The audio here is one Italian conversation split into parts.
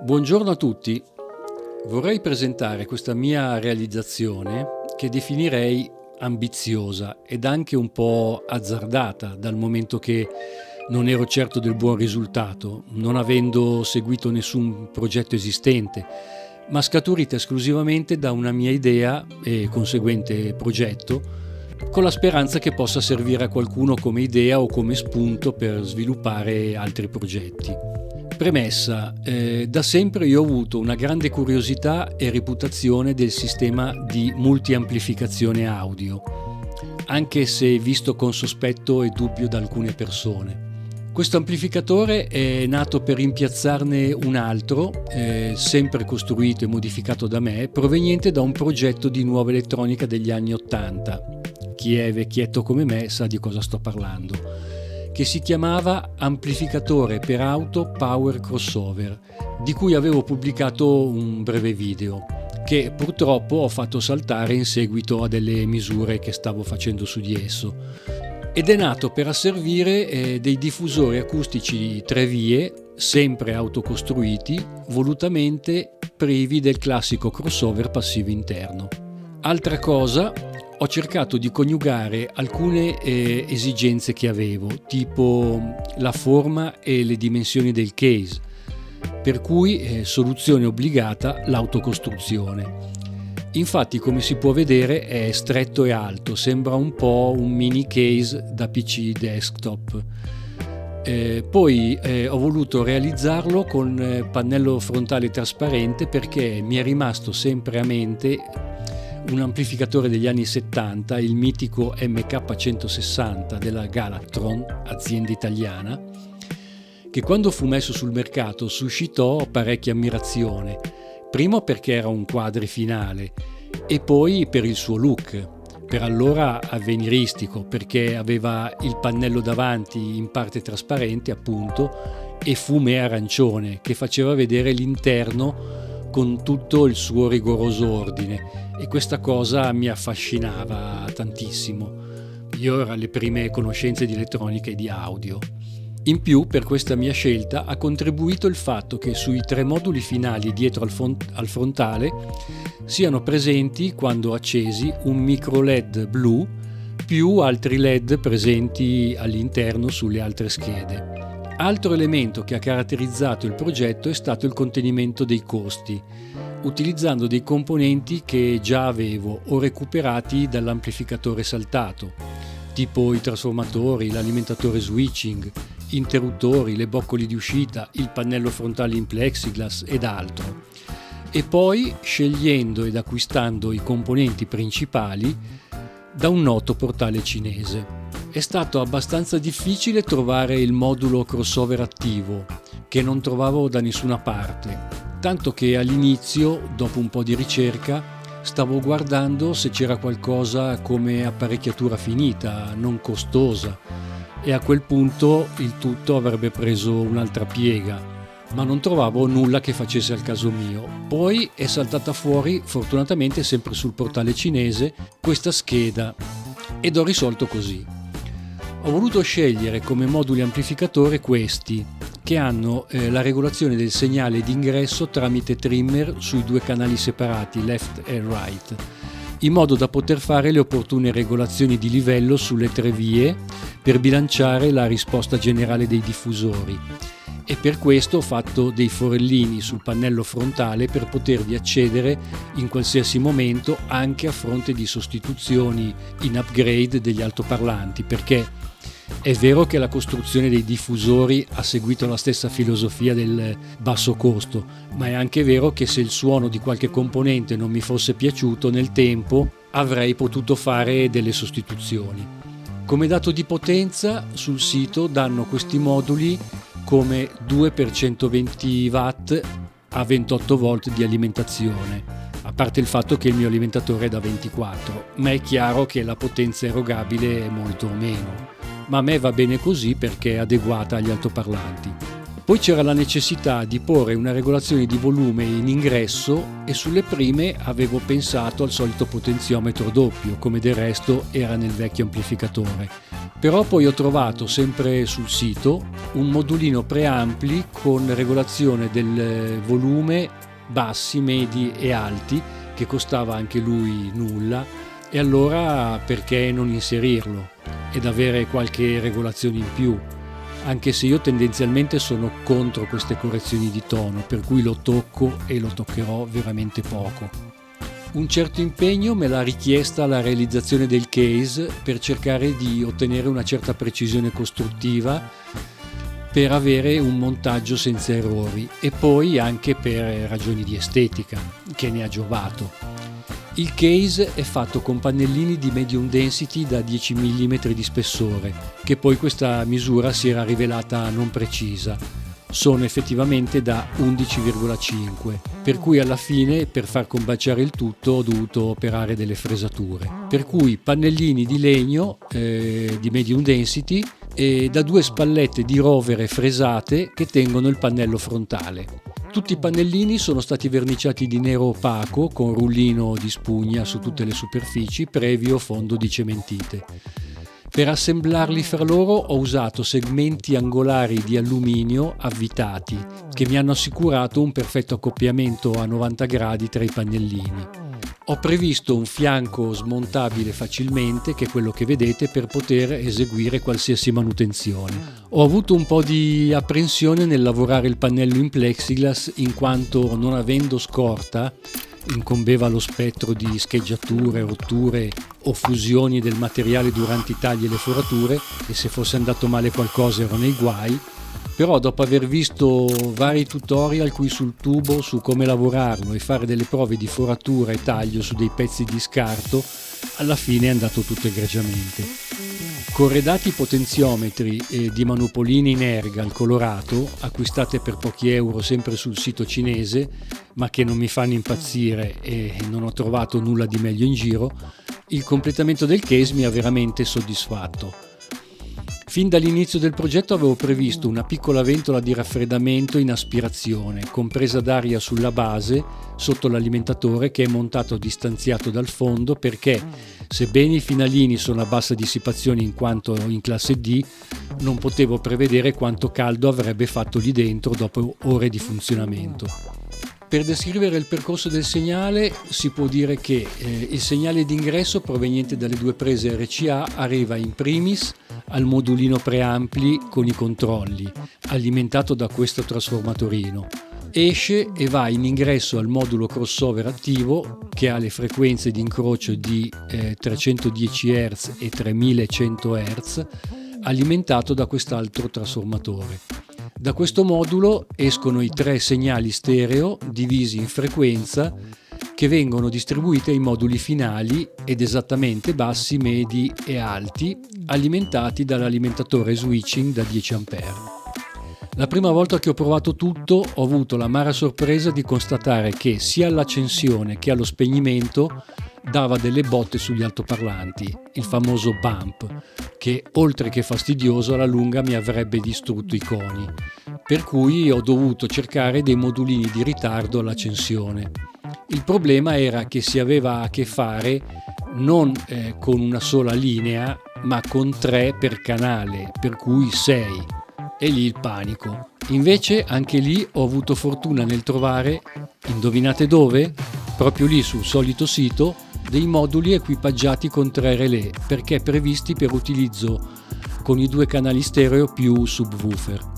Buongiorno a tutti, vorrei presentare questa mia realizzazione che definirei ambiziosa ed anche un po' azzardata, dal momento che non ero certo del buon risultato, non avendo seguito nessun progetto esistente, ma scaturita esclusivamente da una mia idea e conseguente progetto, con la speranza che possa servire a qualcuno come idea o come spunto per sviluppare altri progetti. Premessa, da sempre io ho avuto una grande curiosità e reputazione del sistema di multiamplificazione audio, anche se visto con sospetto e dubbio da alcune persone. Questo amplificatore è nato per rimpiazzarne un altro, sempre costruito e modificato da me, proveniente da un progetto di nuova elettronica degli anni '80. Chi è vecchietto come me sa di cosa sto parlando, che si chiamava Amplificatore per auto Power Crossover, di cui avevo pubblicato un breve video, che purtroppo ho fatto saltare in seguito a delle misure che stavo facendo su di esso. Ed è nato per asservire dei diffusori acustici 3 vie, sempre autocostruiti, volutamente privi del classico crossover passivo interno. Altra cosa, ho cercato di coniugare alcune esigenze che avevo, tipo la forma e le dimensioni del case, per cui soluzione obbligata l'autocostruzione. Infatti, come si può vedere, è stretto e alto, sembra un po' un mini case da PC desktop. Poi ho voluto realizzarlo con pannello frontale trasparente perché mi è rimasto sempre a mente un amplificatore degli anni 70, il mitico MK160 della Galatron, azienda italiana, che quando fu messo sul mercato suscitò parecchia ammirazione, primo perché era un quadrifinale e poi per il suo look, per allora avveniristico, perché aveva il pannello davanti in parte trasparente appunto e fumé arancione che faceva vedere l'interno con tutto il suo rigoroso ordine, e questa cosa mi affascinava tantissimo. Io ero alle prime conoscenze di elettronica e di audio. In più, per questa mia scelta ha contribuito il fatto che sui 3 moduli finali dietro al frontale siano presenti, quando accesi, un micro LED blu più altri LED presenti all'interno sulle altre schede. Altro elemento che ha caratterizzato il progetto è stato il contenimento dei costi, utilizzando dei componenti che già avevo o recuperati dall'amplificatore saltato, tipo i trasformatori, l'alimentatore switching, interruttori, le boccoli di uscita, il pannello frontale in plexiglass ed altro. E poi scegliendo ed acquistando i componenti principali da un noto portale cinese. È stato abbastanza difficile trovare il modulo crossover attivo, che non trovavo da nessuna parte, tanto che all'inizio, dopo un po' di ricerca, stavo guardando se c'era qualcosa come apparecchiatura finita, non costosa, e a quel punto il tutto avrebbe preso un'altra piega, ma non trovavo nulla che facesse al caso mio. Poi è saltata fuori, fortunatamente sempre sul portale cinese, questa scheda ed ho risolto così. Ho voluto scegliere come moduli amplificatore questi, che hanno la regolazione del segnale d'ingresso tramite trimmer sui 2 canali separati, left e right, in modo da poter fare le opportune regolazioni di livello sulle 3 vie per bilanciare la risposta generale dei diffusori. E per questo ho fatto dei forellini sul pannello frontale per potervi accedere in qualsiasi momento, anche a fronte di sostituzioni in upgrade degli altoparlanti, perché è vero che la costruzione dei diffusori ha seguito la stessa filosofia del basso costo, ma è anche vero che se il suono di qualche componente non mi fosse piaciuto nel tempo, avrei potuto fare delle sostituzioni. Come dato di potenza, sul sito danno questi moduli come 2x120 watt a 28 volt di alimentazione, a parte il fatto che il mio alimentatore è da 24, ma è chiaro che la potenza erogabile è molto meno. Ma a me va bene così perché è adeguata agli altoparlanti. Poi c'era la necessità di porre una regolazione di volume in ingresso e sulle prime avevo pensato al solito potenziometro doppio, come del resto era nel vecchio amplificatore, Però poi ho trovato sempre sul sito un modulino preampli con regolazione del volume bassi, medi e alti, che costava anche lui nulla, e allora perché non inserirlo ed avere qualche regolazione in più, anche se io tendenzialmente sono contro queste correzioni di tono, per cui lo tocco e lo toccherò veramente poco. Un certo impegno me l'ha richiesta la realizzazione del case per cercare di ottenere una certa precisione costruttiva, per avere un montaggio senza errori, e poi anche per ragioni di estetica, che ne ha giovato. Il case è fatto con pannellini di medium density da 10 mm di spessore, che poi questa misura si era rivelata non precisa. Sono effettivamente da 11,5, per cui alla fine, per far combaciare il tutto, ho dovuto operare delle fresature. Per cui pannellini di legno di medium density e da 2 spallette di rovere fresate che tengono il pannello frontale. Tutti i pannellini sono stati verniciati di nero opaco con rullino di spugna su tutte le superfici, previo fondo di cementite. Per assemblarli fra loro ho usato segmenti angolari di alluminio avvitati, che mi hanno assicurato un perfetto accoppiamento a 90 gradi tra i pannellini. Ho previsto un fianco smontabile facilmente, che è quello che vedete, per poter eseguire qualsiasi manutenzione. Ho avuto un po' di apprensione nel lavorare il pannello in plexiglass, in quanto, non avendo scorta, incombeva lo spettro di scheggiature, rotture o fusioni del materiale durante i tagli e le forature, e se fosse andato male qualcosa ero nei guai. Però dopo aver visto vari tutorial qui sul tubo su come lavorarlo e fare delle prove di foratura e taglio su dei pezzi di scarto, alla fine è andato tutto egregiamente. Corredati potenziometri di manopoline in erga al colorato, acquistate per pochi euro sempre sul sito cinese, ma che non mi fanno impazzire e non ho trovato nulla di meglio in giro, il completamento del case mi ha veramente soddisfatto. Fin dall'inizio del progetto avevo previsto una piccola ventola di raffreddamento in aspirazione, con presa d'aria sulla base, sotto l'alimentatore, che è montato distanziato dal fondo, perché, sebbene i finalini sono a bassa dissipazione in quanto in classe D, non potevo prevedere quanto caldo avrebbe fatto lì dentro dopo ore di funzionamento. Per descrivere il percorso del segnale si può dire che il segnale d'ingresso proveniente dalle 2 prese RCA arriva in primis al modulino preampli con i controlli, alimentato da questo trasformatorino. Esce e va in ingresso al modulo crossover attivo, che ha le frequenze di incrocio di 310 Hz e 3100 Hz, alimentato da quest'altro trasformatore. Da questo modulo escono i 3 segnali stereo divisi in frequenza, che vengono distribuiti ai moduli finali, ed esattamente bassi, medi e alti, alimentati dall'alimentatore switching da 10 A. La prima volta che ho provato tutto ho avuto l'amara sorpresa di constatare che sia all'accensione che allo spegnimento dava delle botte sugli altoparlanti, il famoso bump, che oltre che fastidioso alla lunga mi avrebbe distrutto i coni, per cui ho dovuto cercare dei modulini di ritardo all'accensione. Il problema era che si aveva a che fare non con una sola linea, ma con 3 per canale, per cui 6, e lì il panico. Invece anche lì ho avuto fortuna nel trovare, indovinate dove? Proprio lì sul solito sito, dei moduli equipaggiati con 3 relè, perché previsti per utilizzo con i 2 canali stereo più subwoofer.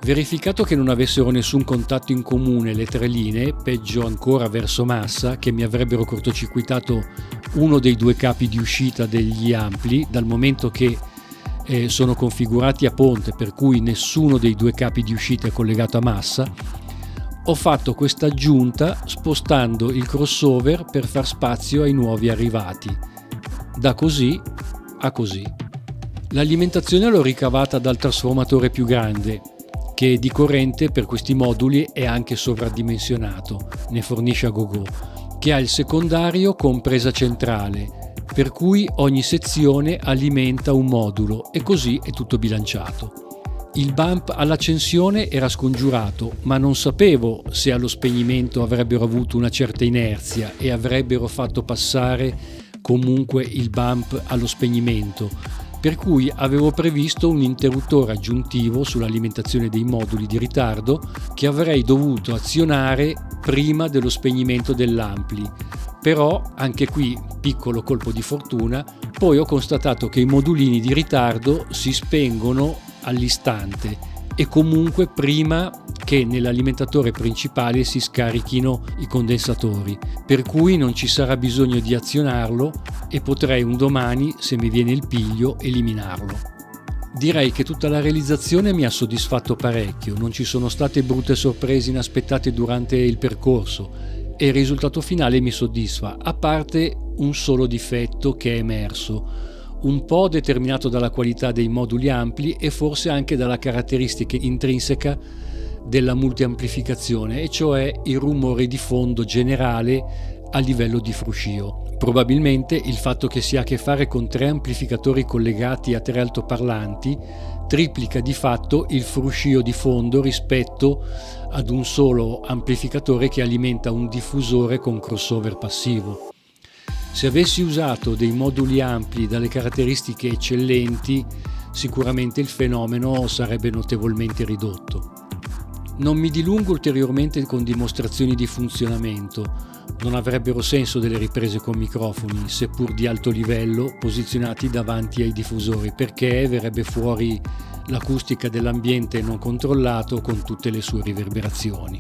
Verificato che non avessero nessun contatto in comune le 3 linee, peggio ancora verso massa, che mi avrebbero cortocircuitato uno dei 2 capi di uscita degli ampli, dal momento che sono configurati a ponte, per cui nessuno dei 2 capi di uscita è collegato a massa, ho fatto questa aggiunta spostando il crossover per far spazio ai nuovi arrivati. Da così a così. L'alimentazione l'ho ricavata dal trasformatore più grande, che di corrente per questi moduli è anche sovradimensionato, ne fornisce a gogo, che ha il secondario con presa centrale, per cui ogni sezione alimenta un modulo e così è tutto bilanciato. Il bump all'accensione era scongiurato, ma non sapevo se allo spegnimento avrebbero avuto una certa inerzia e avrebbero fatto passare comunque il bump allo spegnimento, per cui avevo previsto un interruttore aggiuntivo sull'alimentazione dei moduli di ritardo che avrei dovuto azionare prima dello spegnimento dell'ampli. Però, anche qui, piccolo colpo di fortuna, poi ho constatato che i modulini di ritardo si spengono all'istante e comunque prima che nell'alimentatore principale si scarichino i condensatori, per cui non ci sarà bisogno di azionarlo e potrei un domani, se mi viene il piglio, eliminarlo. Direi che tutta la realizzazione mi ha soddisfatto parecchio, non ci sono state brutte sorprese inaspettate durante il percorso e il risultato finale mi soddisfa, a parte un solo difetto che è emerso, un po' determinato dalla qualità dei moduli ampli e forse anche dalla caratteristica intrinseca della multiamplificazione, e cioè il rumore di fondo generale a livello di fruscio. Probabilmente il fatto che si ha a che fare con 3 amplificatori collegati a 3 altoparlanti triplica di fatto il fruscio di fondo rispetto ad un solo amplificatore che alimenta un diffusore con crossover passivo. Se avessi usato dei moduli ampli dalle caratteristiche eccellenti, sicuramente il fenomeno sarebbe notevolmente ridotto. Non mi dilungo ulteriormente con dimostrazioni di funzionamento, non avrebbero senso delle riprese con microfoni, seppur di alto livello, posizionati davanti ai diffusori, perché verrebbe fuori l'acustica dell'ambiente non controllato con tutte le sue riverberazioni.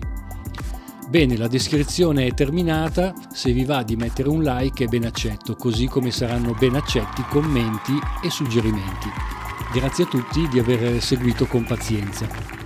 Bene, la descrizione è terminata, se vi va di mettere un like è ben accetto, così come saranno ben accetti commenti e suggerimenti. Grazie a tutti di aver seguito con pazienza.